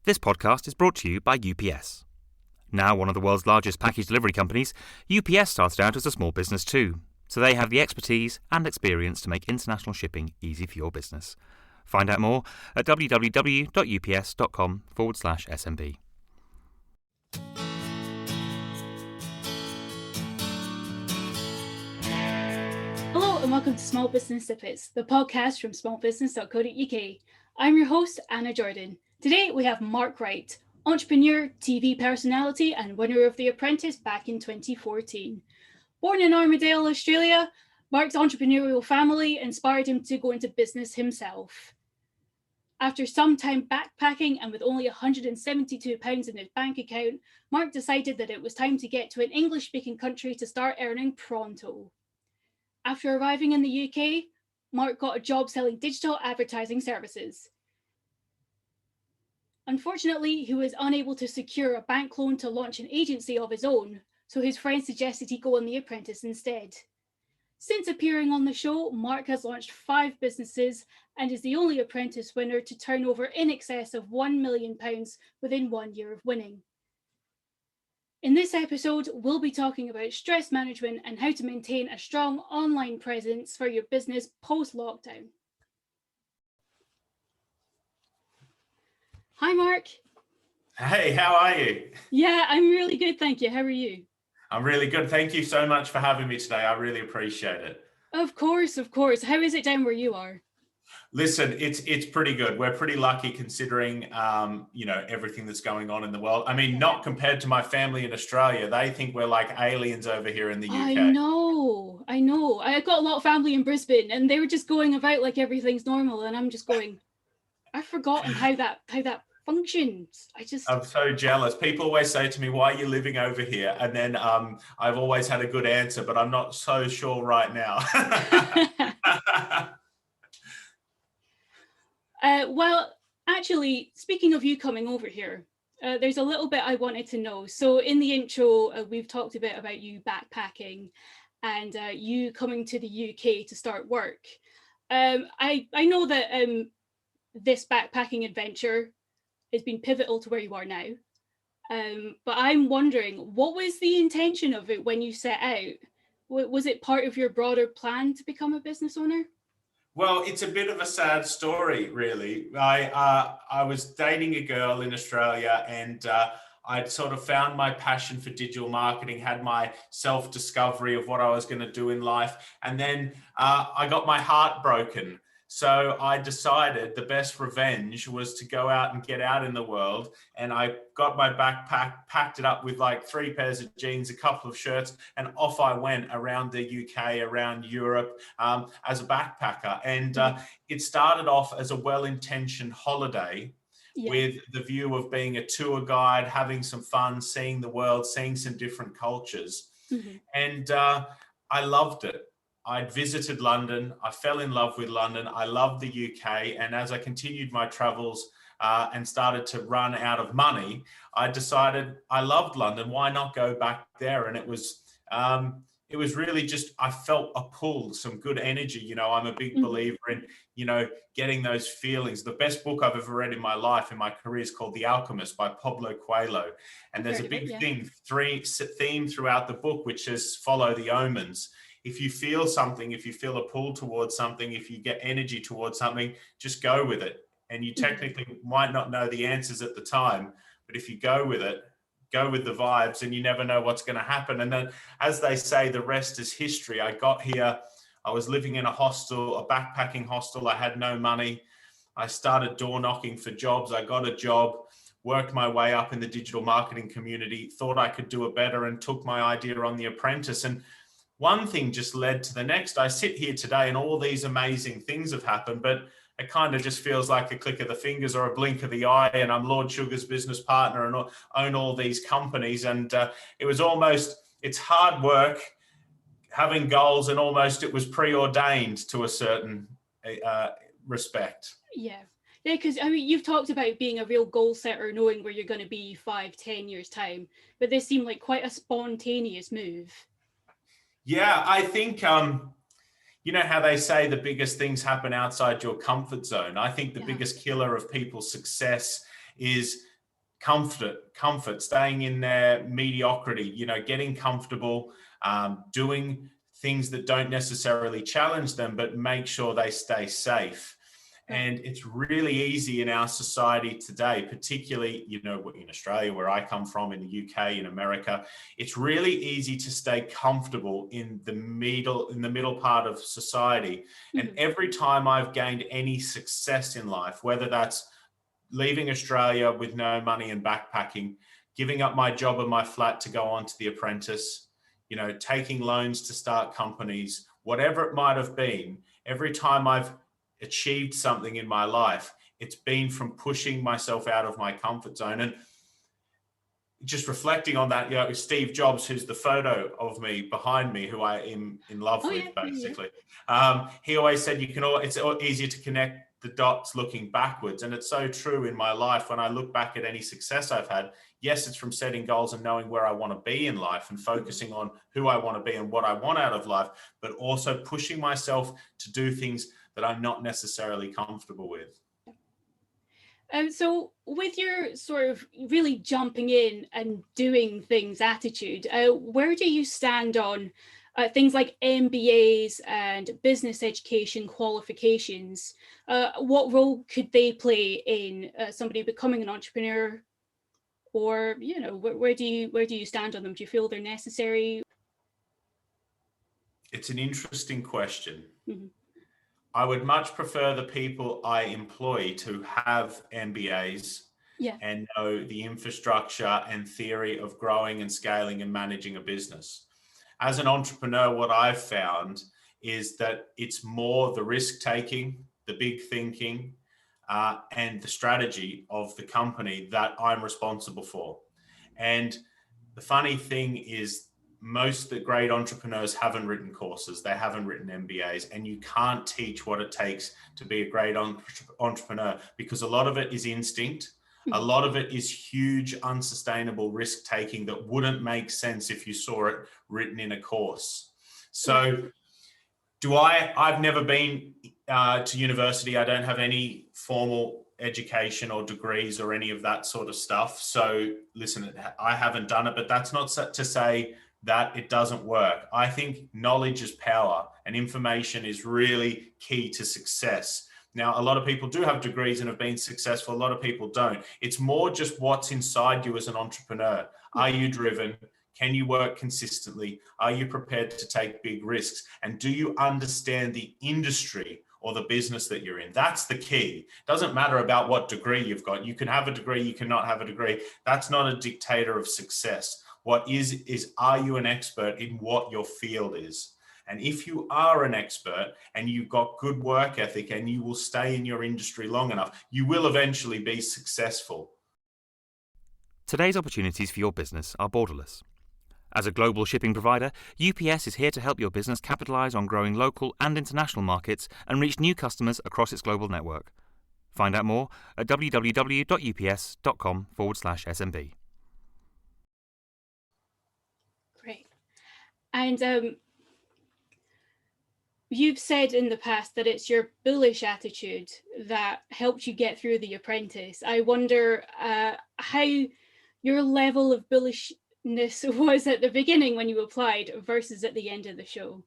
This podcast is brought to you by UPS. Now one of the world's largest package delivery companies, UPS started out as a small business too, so they have the expertise and experience to make international shipping easy for your business. Find out more at www.ups.com/SMB. Hello and welcome to Small Business Snippets, the podcast from smallbusiness.co.uk. I'm your host, Anna Jordan. Today we have Mark Wright, entrepreneur, TV personality and winner of The Apprentice back in 2014. Born in Armidale, Australia, Mark's entrepreneurial family inspired him to go into business himself. After some time backpacking and with only £172 in his bank account, Mark decided that it was time to get to an English-speaking country to start earning pronto. After arriving in the UK, Mark got a job selling digital advertising services. Unfortunately, he was unable to secure a bank loan to launch an agency of his own, so his friend suggested he go on The Apprentice instead. Since appearing on the show, Mark has launched 5 businesses and is the only Apprentice winner to turn over in excess of £1 million within 1 year of winning. In this episode, we'll be talking about stress management and how to maintain a strong online presence for your business post-lockdown. Hi, Mark. Hey, how are you? Yeah, I'm really good, thank you. How are you? I'm really good. Thank you so much for having me today. I really appreciate it. Of course. How is it down where you are? Listen, it's pretty good. We're pretty lucky considering, everything that's going on in the world. I mean, not compared to my family in Australia. They think we're like aliens over here in the UK. I know. I got a lot of family in Brisbane and they were just going about like everything's normal. And I'm just going, I've forgotten how that functions. I'm so jealous. People always say to me, why are you living over here? And then I've always had a good answer, but I'm not so sure right now. Well, actually, speaking of you coming over here, there's a little bit I wanted to know. So in the intro, we've talked a bit about you backpacking and you coming to the UK to start work. I know that this backpacking adventure has been pivotal to where you are now. But I'm wondering, what was the intention of it when you set out? Was it part of your broader plan to become a business owner? Well, it's a bit of a sad story, really. I was dating a girl in Australia and I'd sort of found my passion for digital marketing, had my self-discovery of what I was going to do in life. And then I got my heart broken. So I decided the best revenge was to go out and get out in the world. And I got my backpack, packed it up with like 3 pairs of jeans, a couple of shirts, and off I went around the UK, around Europe as a backpacker. And it started off as a well-intentioned holiday with the view of being a tour guide, having some fun, seeing the world, seeing some different cultures. And I loved it. I'd visited London. I fell in love with London. I loved the UK. And as I continued my travels and started to run out of money, I decided I loved London. Why not go back there? And it was really just, I felt a pull, some good energy. I'm a big believer in, getting those feelings. The best book I've ever read in my life, in my career, is called The Alchemist by Pablo Coelho. And there's a big theme throughout the book, which is follow the omens. If you feel something, if you feel a pull towards something, if you get energy towards something, just go with it. And you technically might not know the answers at the time, but if you go with it, go with the vibes, and you never know what's going to happen. And then, as they say, the rest is history. I got here, I was living in a hostel, a backpacking hostel. I had no money. I started door knocking for jobs. I got a job, worked my way up in the digital marketing community, thought I could do it better, and took my idea on The Apprentice. And one thing just led to the next. I sit here today and all these amazing things have happened, but it kind of just feels like a click of the fingers or a blink of the eye, and I'm Lord Sugar's business partner and own all these companies. And it's hard work, having goals, and almost it was preordained to a certain respect. Yeah, because you've talked about being a real goal setter, knowing where you're going to be 5-10 years time, but this seemed like quite a spontaneous move. Yeah, I think, you know how they say the biggest things happen outside your comfort zone. I think the biggest killer of people's success is comfort, staying in their mediocrity, getting comfortable, doing things that don't necessarily challenge them, but make sure they stay safe. And it's really easy in our society today, particularly, in Australia, where I come from, in the UK, in America, it's really easy to stay comfortable in the middle part of society. And every time I've gained any success in life, whether that's leaving Australia with no money and backpacking, giving up my job and my flat to go on to the Apprentice, taking loans to start companies, whatever it might have been, every time I've achieved something in my life, it's been from pushing myself out of my comfort zone. And just reflecting on that, Steve Jobs, who's the photo of me behind me, who I am in love with, basically. Yeah. He always said it's easier to connect the dots looking backwards. And it's so true in my life. When I look back at any success I've had, yes, it's from setting goals and knowing where I want to be in life and focusing on who I want to be and what I want out of life, but also pushing myself to do things that I'm not necessarily comfortable with. So with your sort of really jumping in and doing things attitude, where do you stand on things like MBAs and business education qualifications? What role could they play in somebody becoming an entrepreneur? Or, where do you stand on them? Do you feel they're necessary? It's an interesting question. Mm-hmm. I would much prefer the people I employ to have MBAs and know the infrastructure and theory of growing and scaling and managing a business. As an entrepreneur, what I've found is that it's more the risk taking, the big thinking, and the strategy of the company that I'm responsible for. And the funny thing is, most of the great entrepreneurs haven't written courses, they haven't written MBAs, and you can't teach what it takes to be a great entrepreneur, because a lot of it is instinct. A lot of it is huge, unsustainable risk taking that wouldn't make sense if you saw it written in a course. So I've never been to university. I don't have any formal education or degrees or any of that sort of stuff. So listen, I haven't done it, but that's not to say that it doesn't work. I think knowledge is power and information is really key to success. Now, a lot of people do have degrees and have been successful. A lot of people don't. It's more just what's inside you as an entrepreneur. Are you driven? Can you work consistently? Are you prepared to take big risks? And do you understand the industry or the business that you're in? That's the key. It doesn't matter about what degree you've got. You can have a degree, you cannot have a degree. That's not a dictator of success. What is, are you an expert in what your field is? And if you are an expert and you've got good work ethic and you will stay in your industry long enough, you will eventually be successful. Today's opportunities for your business are borderless. As a global shipping provider, UPS is here to help your business capitalize on growing local and international markets and reach new customers across its global network. Find out more at www.ups.com/SMB. Great. And you've said in the past that it's your bullish attitude that helped you get through The Apprentice. I wonder how your level of bullishness was at the beginning when you applied versus at the end of the show.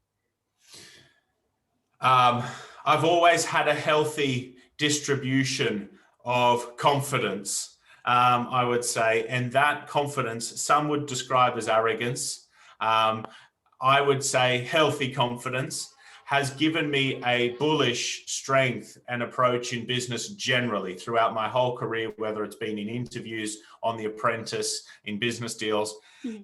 I've always had a healthy distribution of confidence, I would say, and that confidence, some would describe as arrogance. I would say healthy confidence has given me a bullish strength and approach in business generally throughout my whole career, whether it's been in interviews, on The Apprentice, in business deals.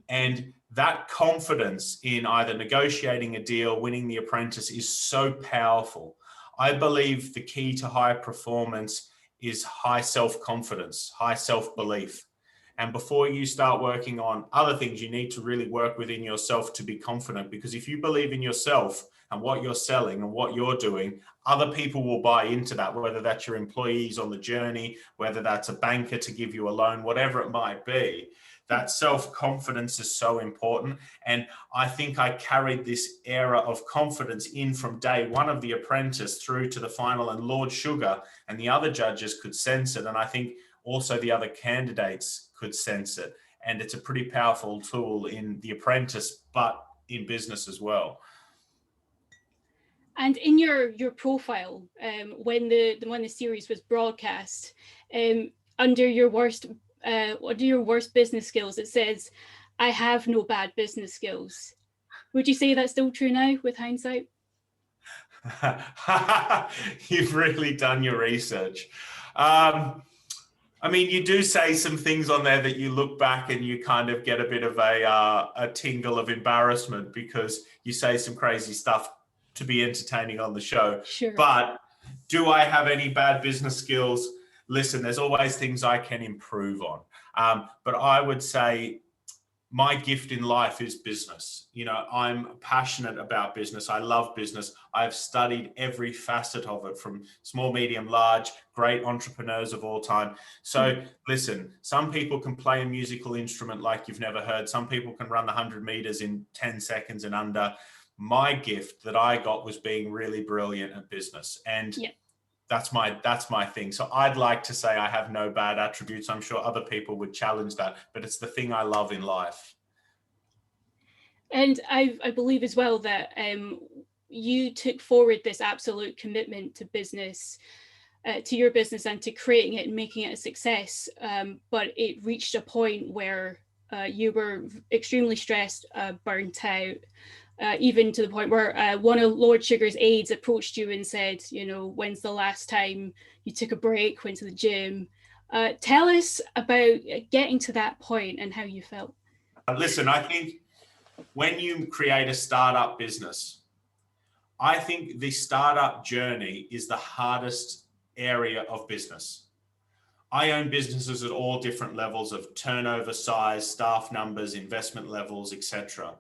And that confidence in either negotiating a deal, winning The Apprentice is so powerful. I believe the key to high performance is high self-confidence, high self-belief. And before you start working on other things, you need to really work within yourself to be confident, because if you believe in yourself and what you're selling and what you're doing, other people will buy into that, whether that's your employees on the journey, whether that's a banker to give you a loan, whatever it might be. That self-confidence is so important. And I think I carried this era of confidence in from day one of The Apprentice through to the final, and Lord Sugar and the other judges could sense it. And I think also the other candidates could sense it. And it's a pretty powerful tool in the Apprentice, but in business as well. And in your profile, when the series was broadcast, under your worst business skills, it says, "I have no bad business skills." Would you say that's still true now with hindsight? You've really done your research. I mean, you do say some things on there that you look back and you kind of get a bit of a tingle of embarrassment, because you say some crazy stuff to be entertaining on the show. Sure. But do I have any bad business skills? Listen, there's always things I can improve on. But I would say my gift in life is business. You know, I'm passionate about business. I love business. I've studied every facet of it, from small, medium, large, great entrepreneurs of all time. So listen, some people can play a musical instrument like you've never heard. Some people can run the 100 meters in 10 seconds and under. My gift that I got was being really brilliant at business. And that's my thing. So I'd like to say I have no bad attributes. I'm sure other people would challenge that, but it's the thing I love in life. And I believe as well that you took forward this absolute commitment to business, to your business, and to creating it and making it a success. But it reached a point where you were extremely stressed, burnt out, even to the point where one of Lord Sugar's aides approached you and said, you know, when's the last time you took a break, went to the gym? Tell us about getting to that point and how you felt. Listen, I think when you create a startup business, I think the startup journey is the hardest area of business. I own businesses at all different levels of turnover, size, staff numbers, investment levels, etc.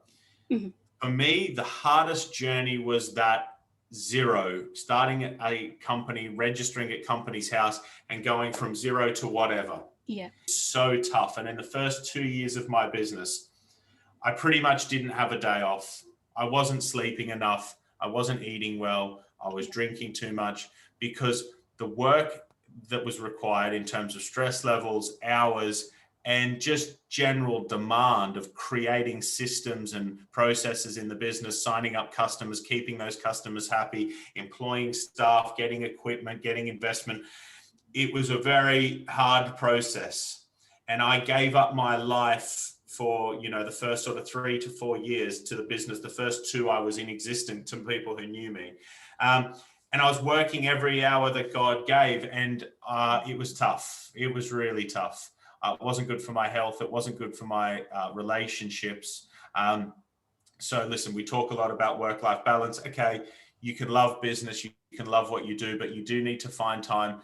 For me, the hardest journey was that zero, starting at a company, registering at Companies House and going from zero to whatever. Yeah. So tough. And in the first 2 years of my business, I pretty much didn't have a day off. I wasn't sleeping enough. I wasn't eating well. I was drinking too much, because the work that was required in terms of stress levels, hours, and just general demand of creating systems and processes in the business, signing up customers, keeping those customers happy, employing staff, getting equipment, getting investment. It was a very hard process. And I gave up my life for, you know, the first sort of 3 to 4 years to the business. The first 2 I was inexistent to people who knew me. And I was working every hour that God gave, and it was tough. It was really tough. It wasn't good for my health. It wasn't good for my relationships. So listen, we talk a lot about work-life balance. Okay, you can love business, you can love what you do, but you do need to find time.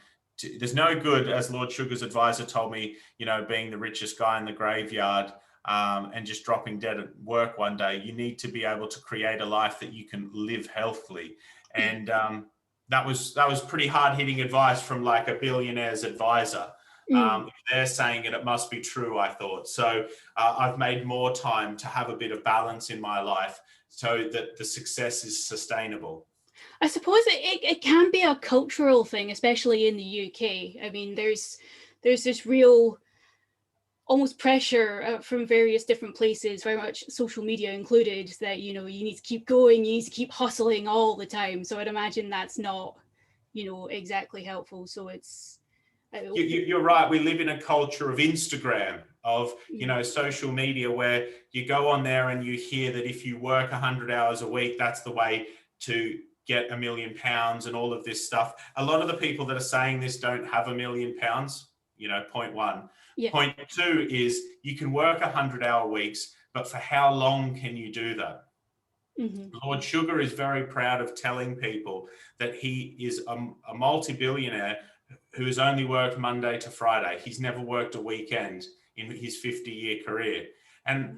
There's no good, as Lord Sugar's advisor told me, you know, being the richest guy in the graveyard and just dropping dead at work one day. You need to be able to create a life that you can live healthily. And that was pretty hard-hitting advice from like a billionaire's advisor. If they're saying it, it must be true, I thought. So I've made more time to have a bit of balance in my life so that the success is sustainable. I suppose it can be a cultural thing, especially in the UK. I mean, there's this real almost pressure from various different places, very much social media included, that, you know, you need to keep going, you need to keep hustling all the time. So I'd imagine that's not, you know, exactly helpful. So it's... You're right. We live in a culture of Instagram, of, you know, social media, where you go on there and you hear that if you work 100 hours a week, that's the way to get £1 million and all of this stuff. A lot of the people that are saying this don't have £1 million, you know, point one. Yeah. Point two is you can work 100-hour weeks, but for how long can you do that? Lord Sugar is very proud of telling people that he is a multi-billionaire who has only worked Monday to Friday. He's never worked a weekend in his 50-year career. And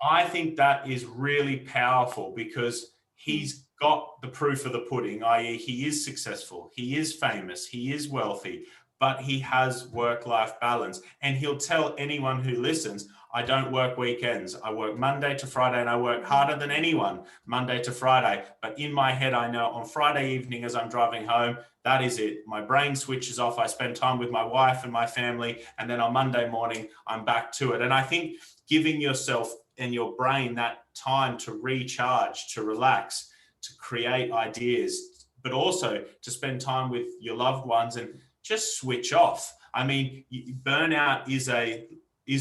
I think that is really powerful, because he's got the proof of the pudding, i.e. he is successful, he is famous, he is wealthy, but he has work-life balance. And he'll tell anyone who listens, I don't work weekends. I work Monday to Friday, and I work harder than anyone Monday to Friday. But in my head, I know on Friday evening as I'm driving home, that is it. My brain switches off. I spend time with my wife and my family. And then on Monday morning, I'm back to it. And I think giving yourself and your brain that time to recharge, to relax, to create ideas, but also to spend time with your loved ones and just switch off. I mean, burnout is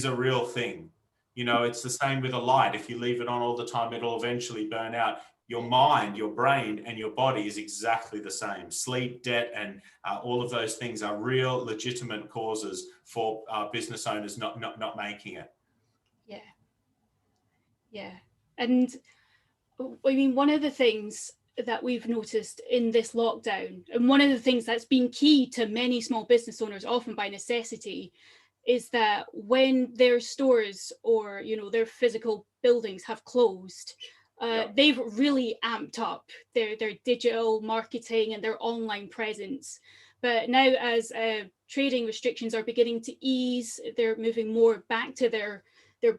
a real thing. You know, it's the same with a light. If you leave it on all the time, it'll eventually burn out. Your mind, your brain, and your body is exactly the same. Sleep, debt, and all of those things are real, legitimate causes for business owners not making it. Yeah. And I mean, one of the things that we've noticed in this lockdown, and one of the things that's been key to many small business owners, often by necessity, is that when their stores or, you know, their physical buildings have closed, they've really amped up their digital marketing and their online presence. But now, as trading restrictions are beginning to ease, they're moving more back to their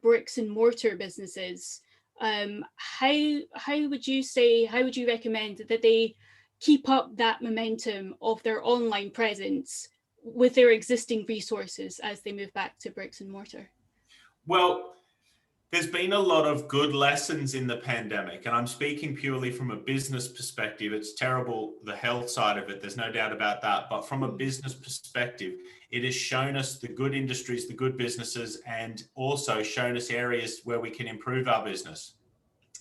bricks and mortar businesses. How would you recommend that they keep up that momentum of their online presence with their existing resources as they move back to bricks and mortar? Well, there's been a lot of good lessons in the pandemic, and I'm speaking purely from a business perspective. It's terrible, the health side of it, there's no doubt about that. But from a business perspective, it has shown us the good industries, the good businesses, and also shown us areas where we can improve our business.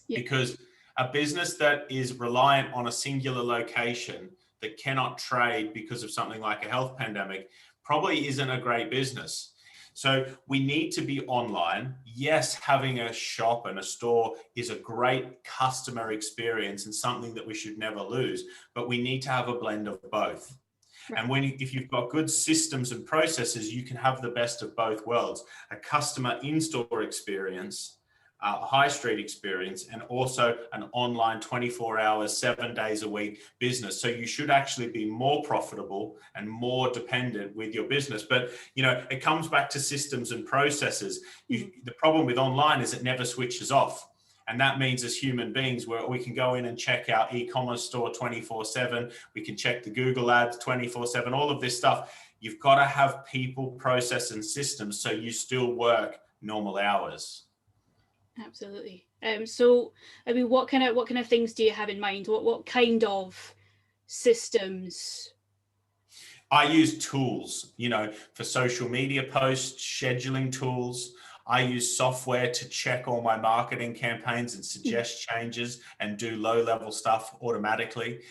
Yeah. Because a business that is reliant on a singular location that cannot trade because of something like a health pandemic probably isn't a great business. So we need to be online. Yes, having a shop and a store is a great customer experience and something that we should never lose, but we need to have a blend of both. Right. And if you've got good systems and processes, you can have the best of both worlds, a customer in-store experience, a high street experience, and also an online 24 hours, 7 days a week business. So you should actually be more profitable and more dependent with your business. But, you know, it comes back to systems and processes. The problem with online is it never switches off. And that means as human beings, we can go in and check our e-commerce store 24/7. We can check the Google ads 24/7, all of this stuff. You've got to have people, process, and systems so you still work normal hours. Absolutely. So, I mean, what kind of things do you have in mind? What kind of systems? I use tools, you know, for social media posts, scheduling tools. I use software to check all my marketing campaigns and suggest changes and do low-level stuff automatically.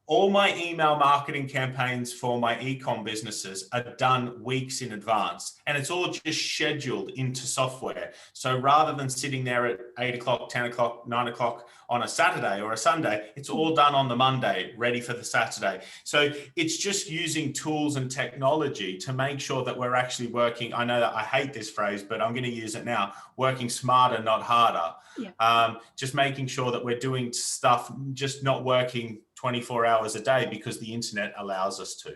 All my email marketing campaigns for my e-com businesses are done weeks in advance, and it's all just scheduled into software. So rather than sitting there at 8 o'clock, 10 o'clock, 9 o'clock on a Saturday or a Sunday, it's all done on the Monday, ready for the Saturday. So it's just using tools and technology to make sure that we're actually working. I know that I hate this phrase, but I'm going to use it now, working smarter, not harder. Yeah. Just making sure that we're doing stuff, just not working 24 hours a day because the internet allows us to.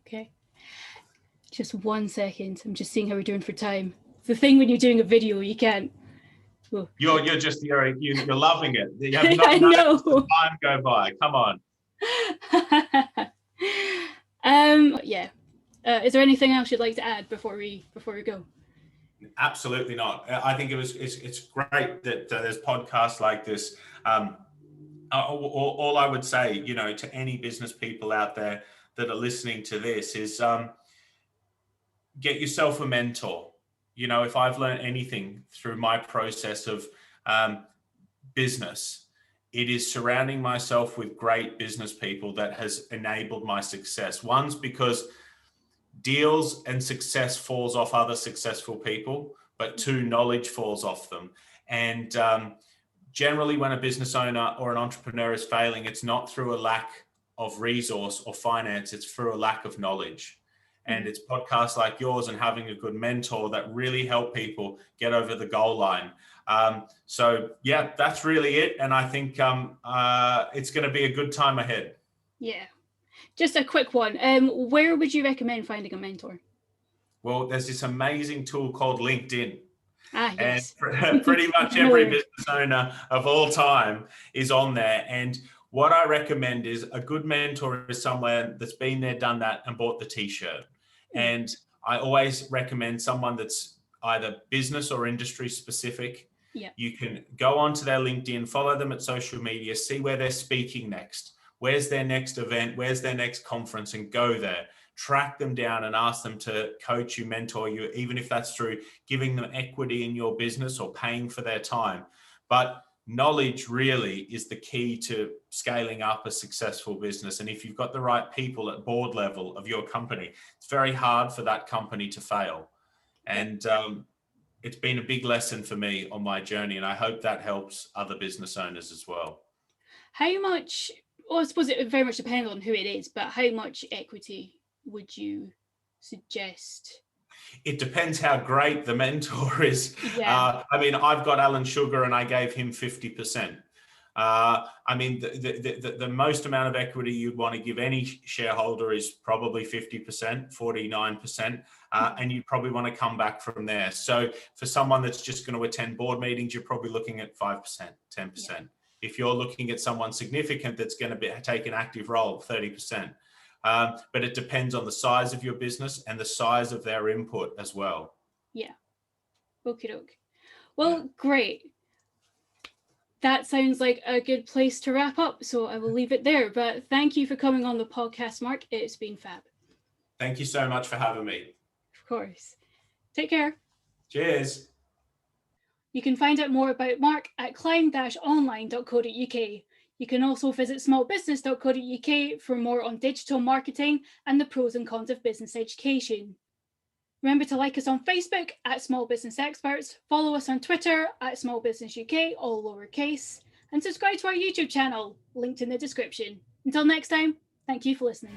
Okay. Just 1 second. I'm just seeing how we're doing for time. The thing when you're doing a video, you can't. Oh. You're loving it. You have not noticed the time go by. Come on. Yeah. Is there anything else you'd like to add before we go? Absolutely not. I think it's great that there's podcasts like this. All I would say, you know, to any business people out there that are listening to this is get yourself a mentor. You know, if I've learned anything through my process of business, it is surrounding myself with great business people that has enabled my success. One's because deals and success falls off other successful people, but two, knowledge falls off them. And generally, when a business owner or an entrepreneur is failing, it's not through a lack of resource or finance, it's through a lack of knowledge. And it's podcasts like yours and having a good mentor that really help people get over the goal line. So yeah, that's really it. And I think it's going to be a good time ahead. Yeah. Just a quick one. Where would you recommend finding a mentor? Well, there's this amazing tool called LinkedIn. Ah, And yes. pretty much every business owner of all time is on there. And what I recommend is a good mentor is someone that's been there, done that, and bought the t-shirt. And I always recommend someone that's either business or industry specific. Yeah. You can go onto their LinkedIn, follow them at social media, see where they're speaking next. Where's their next event? Where's their next conference? And go there. Track them down and ask them to coach you, mentor you, even if that's through giving them equity in your business or paying for their time. But knowledge really is the key to scaling up a successful business. And if you've got the right people at board level of your company, it's very hard for that company to fail. And it's been a big lesson for me on my journey. And I hope that helps other business owners as well. How much, well, I suppose it very much depends on who it is, but how much equity would you suggest? It depends how great the mentor is. Yeah. I mean, I've got Alan Sugar and I gave him 50%. I mean, the most amount of equity you'd want to give any shareholder is probably 50%, 49%, and you'd probably want to come back from there. So for someone that's just going to attend board meetings, you're probably looking at 5%, 10%. Yeah. If you're looking at someone significant that's going to take an active role, 30%. But it depends on the size of your business and the size of their input as well. Yeah. Okie doke. Well, great. That sounds like a good place to wrap up. So I will leave it there. But thank you for coming on the podcast, Mark. It's been fab. Thank you so much for having me. Of course. Take care. Cheers. You can find out more about Mark at climb-online.co.uk. You can also visit smallbusiness.co.uk for more on digital marketing and the pros and cons of business education. Remember to like us on Facebook at Small Business Experts, follow us on Twitter at Small Business UK, all lowercase, and subscribe to our YouTube channel, linked in the description. Until next time, thank you for listening.